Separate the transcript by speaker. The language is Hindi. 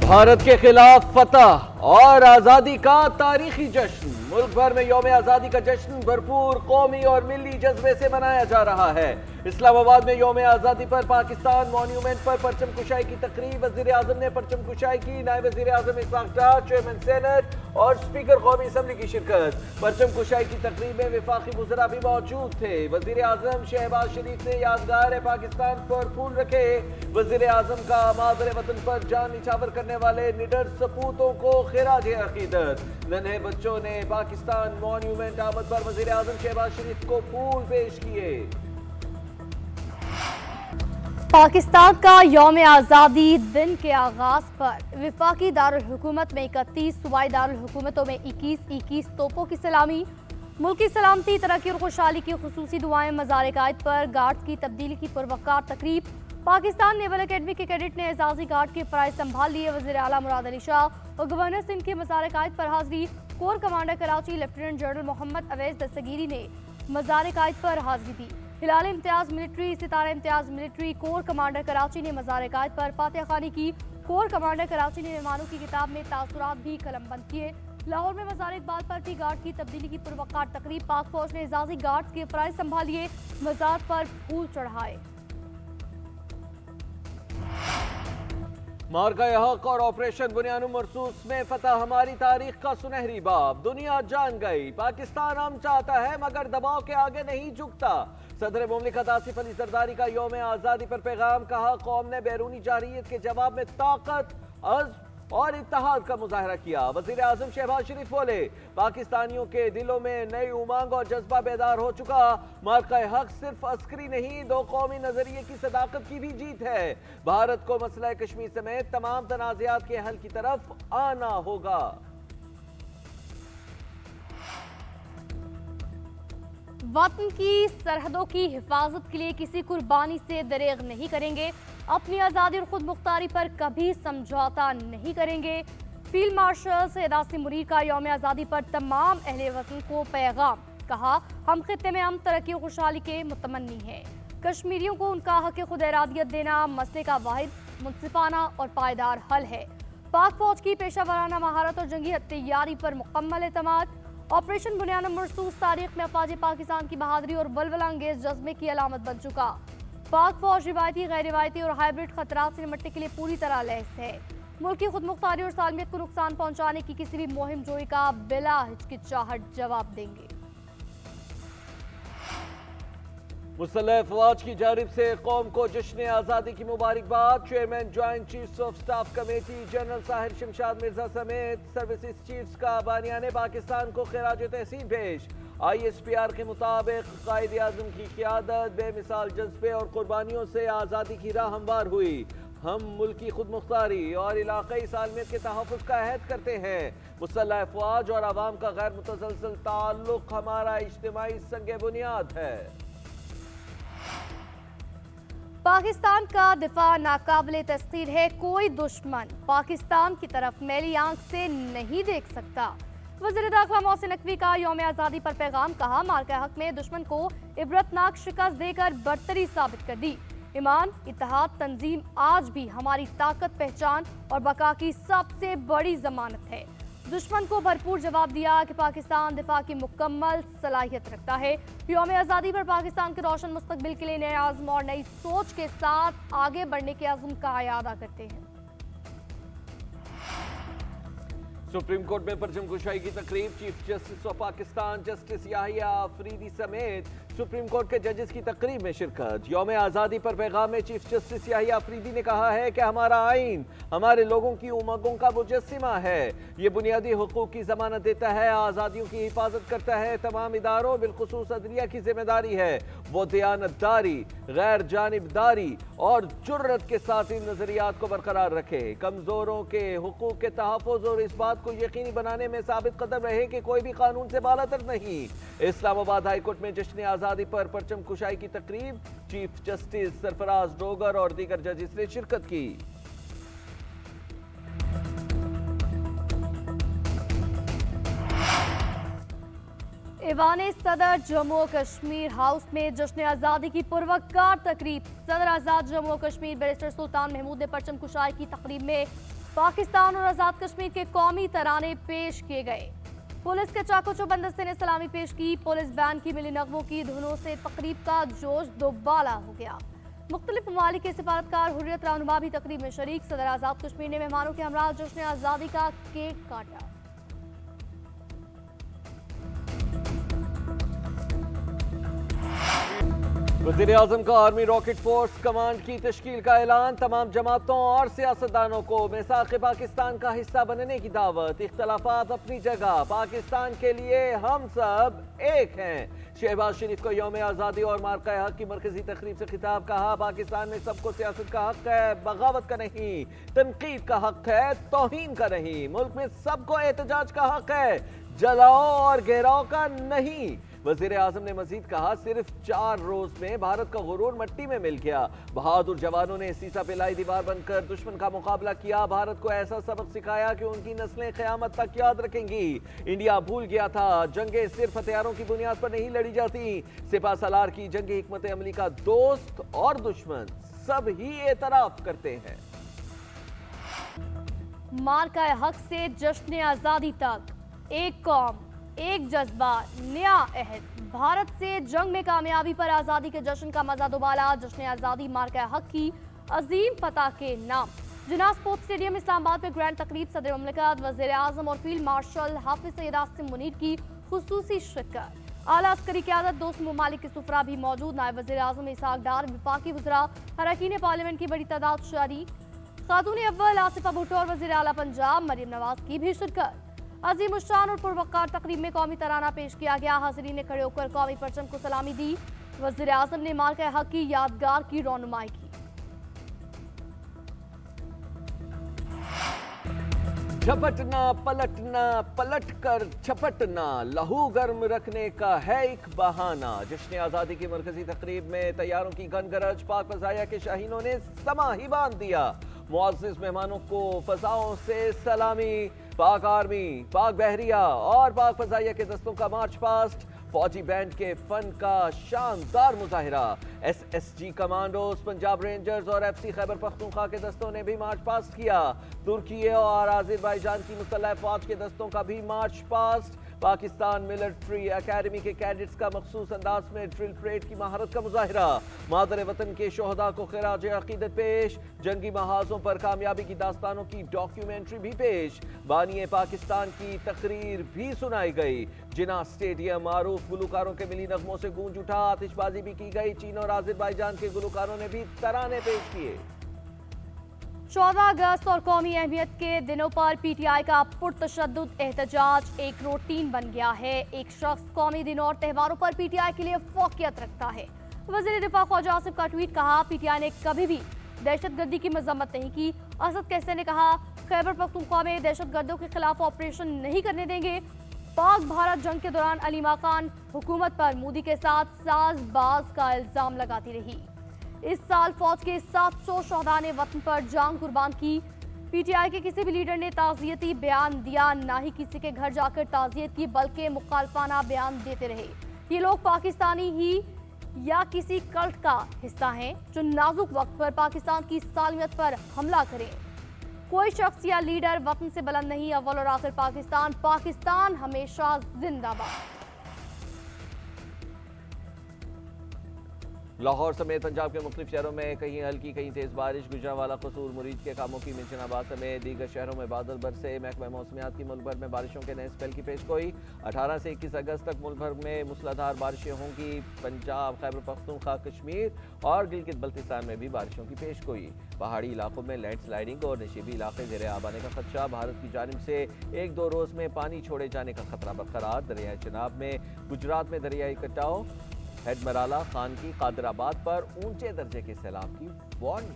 Speaker 1: भारत के खिलाफ फतह और आजादी का तारीखी जश्न। मुल्क भर में यौम आजादी का जश्न भरपूर कौमी और मिली जज्बे से मनाया जा रहा है। इस्लामाबाद में यौम आजादी पर पाकिस्तान मॉन्यूमेंट पर परचम कुशाई की तकरीब। वजीर आजम ने परचम कुशाई की। नायब वजीर आजम इशफाक डार, चेयरमैन सेनेट और स्पीकर कौमी असम्बली की शिरकत। परचम कुशाई की तकरीब में वफाकी वज़रा भी मौजूद थे। वजीर आजम शहबाज शरीफ ने यादगार पाकिस्तान पर फूल रखे। वजीर आजम का मादर वतन पर जान निछावर करने वाले निडर सपूतों को खिराज अकीदत। नन्हे बच्चों ने पाकिस्तान मॉन्यूमेंट आमद पर वजीर आजम शहबाज शरीफ को फूल पेश किए।
Speaker 2: पाकिस्तान का यौम आज़ादी दिन के आगाज पर विफाकी दारुल हुकूमत में 31, सूबाई दारुल हुकूमतों में 21 तोपों की सलामी। मुल्की सलामती, तरक्की और खुशहाली की खुसूसी दुआएं। मज़ार कायद पर गार्ड की तब्दीली की पुरवकार तकरीब। पाकिस्तान नेवल अकेडमी के कैडेट ने एजाजी गार्ड के फराइज संभाल लिए। वज़ीर आला मुराद अली शाह और गवर्नर सिंध के मज़ार कायद पर हाजिरी। Corps commander Karachi lieutenant general Mohammad Awais Dastgiri ने मज़ार कायद पर हाजिरी दी। Hilal Imtiaz military, Sitara Imtiaz military, corps commander Karachi ने मज़ार कायद पर फातिहा खानी की। कोर कमांडर कराची ने मेहमानों की किताब में तासुरात भी कलमबंद किए। लाहौर में मज़ार इकबाल पर भी गार्ड की तब्दीली की पुरवकार तकरीब। पाक फौज ने एजाजी गार्ड्स के फराइज संभालिए। मज़ार पर फूल चढ़ाए।
Speaker 1: मार्का हक और ऑपरेशन बुनियानुम मरसूस में फतह हमारी तारीख का सुनहरी बाब। दुनिया जान गई पाकिस्तान हम चाहता है मगर दबाव के आगे नहीं झुकता। सदर मुमलिकत आसिफ अली जरदारी का यौम आज़ादी पर पैगाम। कहा, कौम ने बैरूनी जारहियत के जवाब में ताकत, अज़्म और इत्तेहाद का मुजाहरा किया। वज़ीर आज़म शहबाज शरीफ बोले, पाकिस्तानियों के दिलों में नई उमंग और जज्बा बेदार हो चुका। मार्का हक सिर्फ अस्करी नहीं, दो कौमी नजरिए की सदाकत की भी जीत है। भारत को मसला कश्मीर समेत तमाम तनाज़ात के हल की तरफ आना होगा।
Speaker 2: वतन की सरहदों की हिफाजत के लिए किसी कुर्बानी से दरेग नहीं करेंगे। अपनी आज़ादी और खुद मुख्तारी पर कभी समझौता नहीं करेंगे। फील्ड मार्शल सैयद आसिम मुनीर का यौम आज़ादी पर तमाम अहले वतन को पैगाम। कहा, हम खित्ते में हम तरक्की और खुशहाली के मुतमन्नी हैं। कश्मीरियों को उनका हक खुद इरादियत देना मसले का वाहिद, मुनसिफाना और पायदार हल है। पाक फौज की पेशा वराना महारत और जंगी तैयारी पर मुकम्मल एतमाद। ऑपरेशन बुनियानुम मरसूस तारीख में अफवाज पाकिस्तान की बहादुरी और वलवला अंगेज जज्बे की अलामत बन चुका। पाक फौज रिवायती, गैर रिवायती और हाइब्रिड खतरात से निपटने के लिए पूरी तरह लैस है। मुल्क की खुद मुख्तारी और सालमियत को नुकसान पहुंचाने की किसी भी मुहिम जोई का बिला हिचकिचाहट जवाब देंगे।
Speaker 1: मुसल्लह अफवाज की जानिब से कौम को जश्न आज़ादी की मुबारकबाद। Chairman joint chiefs of staff committee general Sahir Shamshad Mirza समेत सर्विसेज चीफ्स का बानियाने पाकिस्तान को खिराज तहसीन पेश। ISPR के मुताबिक कायद आज़म की क़ियादत, बेमिसाल जज्बे और कुर्बानियों से आज़ादी की राह हमवार हुई। हम मुल्क की खुद मुख्तारी और इलाक़ाई सालमियत के तहफ़्फ़ुज़ का अहद करते हैं। मुसल्लह अफवाज और आवाम का गैर मुतसलसल ताल्लुक़ हमारा इज्तिमाई संग बुनियाद है।
Speaker 2: पाकिस्तान का दिफा नाकाबिले तस्खीर है। कोई दुश्मन पाकिस्तान की तरफ मैली आंख से नहीं देख सकता। वज़ीर दाखिला मोहसिन नकवी का यौम आज़ादी पर पैगाम। कहा, मार्का हक में दुश्मन को इबरतनाक शिकस्त देकर बरतरी साबित कर दी। ईमान, इत्तेहाद, तंजीम आज भी हमारी ताकत, पहचान और बका की सबसे बड़ी जमानत है। दुश्मन को भरपूर जवाब दिया कि पाकिस्तान दिफा की मुकम्मल सलाहियत रखता है। यौम आज़ादी पर पाकिस्तान के रोशन मुस्तकबिल के लिए नए आज़म और नई सोच के साथ आगे बढ़ने के अज़्म का इयादा करते हैं।
Speaker 1: सुप्रीम कोर्ट में परचम कुशाई की तकरीब। Chief justice of Pakistan justice Yahya Afridi समेत सुप्रीम कोर्ट के जजेस की तकरीब में शिरकत। यौम आज़ादी पर पैगाम में चीफ जस्टिस याहिया अफरीदी ने कहा है कि हमारा आइन हमारे लोगों की उमंगों का मुजस्सिमा है। ये बुनियादी हुकूक की जमानत देता है, आज़ादियों की हिफाजत करता है। तमाम इदारों बिलखुसूस अदलिया की जिम्मेदारी है वो दयानतदारी, गैर जानिबदारी और जुर्रत के साथ इन नजरियात को बरकरार रखे। कमजोरों के हुकूक के तहफ़्फ़ुज़ और इस बात को यकीनी बनाने में साबित कदम रहे कि कोई भी कानून से बालातर नहीं। इस्लामाबाद हाई कोर्ट में जश्न आज़ादी पर परचम कुशाई की तकरीब। चीफ जस्टिस सरफराज डोगर और दीगर जजेस ने शिरकत की।
Speaker 2: ईवान सदर जम्मू और कश्मीर हाउस में जश्न आज़ादी की पुरवकार तकरीब। सदर आज़ाद जम्मू और कश्मीर बैरिस्टर सुल्तान महमूद ने परचम कुशाई की तकरीब में पाकिस्तान और आजाद कश्मीर के कौमी तराने पेश किए गए। पुलिस के चाको चौबंद दस्ते ने सलामी पेश की। पुलिस बैंड की मिली नगमों की धुनों से तकरीब का जोश दोबाला हो गया। मुख्तलिफ ममालिक के सिफारतकार हुर्रियत रहनुमा भी तकरीब में शरीक। सदर आजाद कश्मीर ने मेहमानों के हमरा जश्न आज़ादी का केक काटा।
Speaker 1: वज़ीर-ए-आज़म का आर्मी रॉकेट फोर्स कमांड की तश्कील का ऐलान। तमाम जमातों और सियासतदानों को मीसाक़ पाकिस्तान का हिस्सा बनने की दावत। इख्तलाफात अपनी जगह, पाकिस्तान के लिए हम सब एक हैं। शहबाज शरीफ को यौम आज़ादी और मार्का हक की मरकजी तकरीब से खिताब। कहा, पाकिस्तान में सबको सियासत का हक है, बगावत का नहीं। तनकीद का हक है, तौहीन का नहीं। मुल्क में सबको एहतजाज का हक है, जलाओ और घेराव का नहीं। वज़ीर आज़म ने मजीद कहा, सिर्फ 4 रोज में भारत का गुरूर मट्टी में मिल गया। बहादुर जवानों ने सीसा पिलाई दीवार बनकर दुश्मन का मुकाबला किया। भारत को ऐसा सबक सिखाया कि उनकी नस्लें क़यामत तक याद रखेंगी। इंडिया भूल गया था, जंगें सिर्फ हथियारों की बुनियाद पर नहीं लड़ी जाती। सिपा सलार की जंगी हिकमत अमली का दोस्त और दुश्मन सब ही एतराफ करते हैं।
Speaker 2: मार्का हक से जश्न आज़ादी तक, एक कौम, एक जज्बा, नया अहद। भारत से जंग में कामयाबी पर आज़ादी के जश्न का मजा दोबाला। जश्न आज़ादी मार्का हक की अजीम फतह के नाम। जिन्ना स्पोर्ट्स स्टेडियम इस्लामाबाद में ग्रैंड तकरीब। सदर मुमलिकत, वज़ीर आज़म और फील्ड मार्शल हाफिज सैयद आसिम मुनीर की खुसूसी शिरकत। आला अस्करी क़यादत, दोस्त ममालिक के सुफरा भी मौजूद। नायब वज़ीर आज़म इसहाक डार, वफाकी वज़रा, अरकान पार्लियामेंट की बड़ी तादाद शरीक। खातून अव्वल आसिफा भुट्टो और वज़ीर आला पंजाब मरियम नवाज की भी शिरकत। अजीम उशान और पुरवकार तकरीब में कौमी तराना पेश किया गया। हाज़रीन ने खड़े होकर कौमी परचम को सलामी दी। वज़ीर आज़म ने मार्का हक की यादगार की रौनुमाई की।
Speaker 1: झपटना पलटना, पलट कर झपटना, लहू गर्म रखने का है एक बहाना। जश्न आज़ादी की मरकजी तकरीब में तैयारों की गनगरज। पाक फ़ज़ाइया के शाहीनों ने समा ही बांध दिया। मुअज़्ज़िज़ मेहमानों को फ़ज़ाओं से सलामी। पाक आर्मी, पाक बहरिया और पाक फ़ज़ाइया के दस्तों का मार्च पास्ट। फौजी बैंड के फन का शानदार मुजाहिरा। SSG कमांडोज, पंजाब रेंजर्स और FC खैबर पख्तूनख्वा के दस्तों ने भी मार्च पास्ट किया। तुर्की और आज़रबाईजान की मुसल्लह फ़ौज के दस्तों का भी march past. Pakistan military academy के कैडेट्स का मखसूस अंदाज में ड्रिल परेड की महारत का मुजाहिरा। मादर वतन के शोहदा को खिराज अकीदत पेश। जंगी महाजों पर कामयाबी की दास्तानों की डॉक्यूमेंट्री भी पेश। बानिए पाकिस्तान की तकरीर भी सुनाई गई। जिन्ना स्टेडियम मारूफ गुलकारों के मिली नगमों से गूंज उठा। आतिशबाजी भी की गई। चीन और आज़रबाईजान के गुलकारों ने भी तराने पेश किए।
Speaker 2: 14 अगस्त और कौमी अहमियत के दिनों पर PTI का पुरतशद्दुद एहतजाज एक रूटीन बन गया है। एक शख्स कौमी दिनों और त्योहारों पर PTI के लिए फोकियत रखता है। वज़ीर दिफा ख्वाजा आसिफ का ट्वीट। कहा, PTI ने कभी भी दहशतगर्दी की मजम्मत नहीं की। असद कैसे ने कहा, खैबर पख्तूनख्वा में दहशतगर्दों के खिलाफ ऑपरेशन नहीं करने देंगे। पाक भारत जंग के दौरान अलीमा खान हुकूमत पर मोदी के साथ साजबाज का इल्जाम लगाती रही। इस साल फौज के 700 शोहदा ने वतन पर जान कुर्बान की। PTI के किसी भी लीडर ने ताज़ियती बयान दिया, ना ही किसी के घर जाकर ताज़ियत की, बल्कि मुखालफाना बयान देते रहे। ये लोग पाकिस्तानी ही या किसी कल्ट का हिस्सा हैं जो नाजुक वक्त पर पाकिस्तान की सालमियत पर हमला करें। कोई शख्स या लीडर वतन से बुलंद नहीं। अव्वल और आखिर पाकिस्तान, पाकिस्तान हमेशा जिंदाबाद।
Speaker 1: लाहौर समेत पंजाब के मुख्तलिफ शहरों में कहीं हल्की कहीं तेज बारिश। गुजरांवाला, कसूर, मुरीद के कामों की मिंशनाबाद समेत दीगर शहरों में बादल बरसे। महकमा मौसमियात की मुल्क भर में बारिशों के नए स्पेल की पेशगोई। 18 से 21 अगस्त तक मुल्क भर में मूसलाधार बारिशें होंगी। पंजाब, खैबर पख्तूनख्वा, कश्मीर और गिलगित बल्तिस्तान में भी बारिशों की पेशगोई। पहाड़ी इलाकों में लैंडस्लाइडिंग और नशीबी इलाके ज़ेरे आब आने का खदशा। भारत की जानिब से 1-2 रोज में पानी छोड़े जाने का खतरा बरकरार। दरियाए चिनाब में, गुजरात में दरियाई कटाव। हेडमराला, खान की, कादराबाद पर ऊंचे दर्जे के सैलाब की वार्निंग।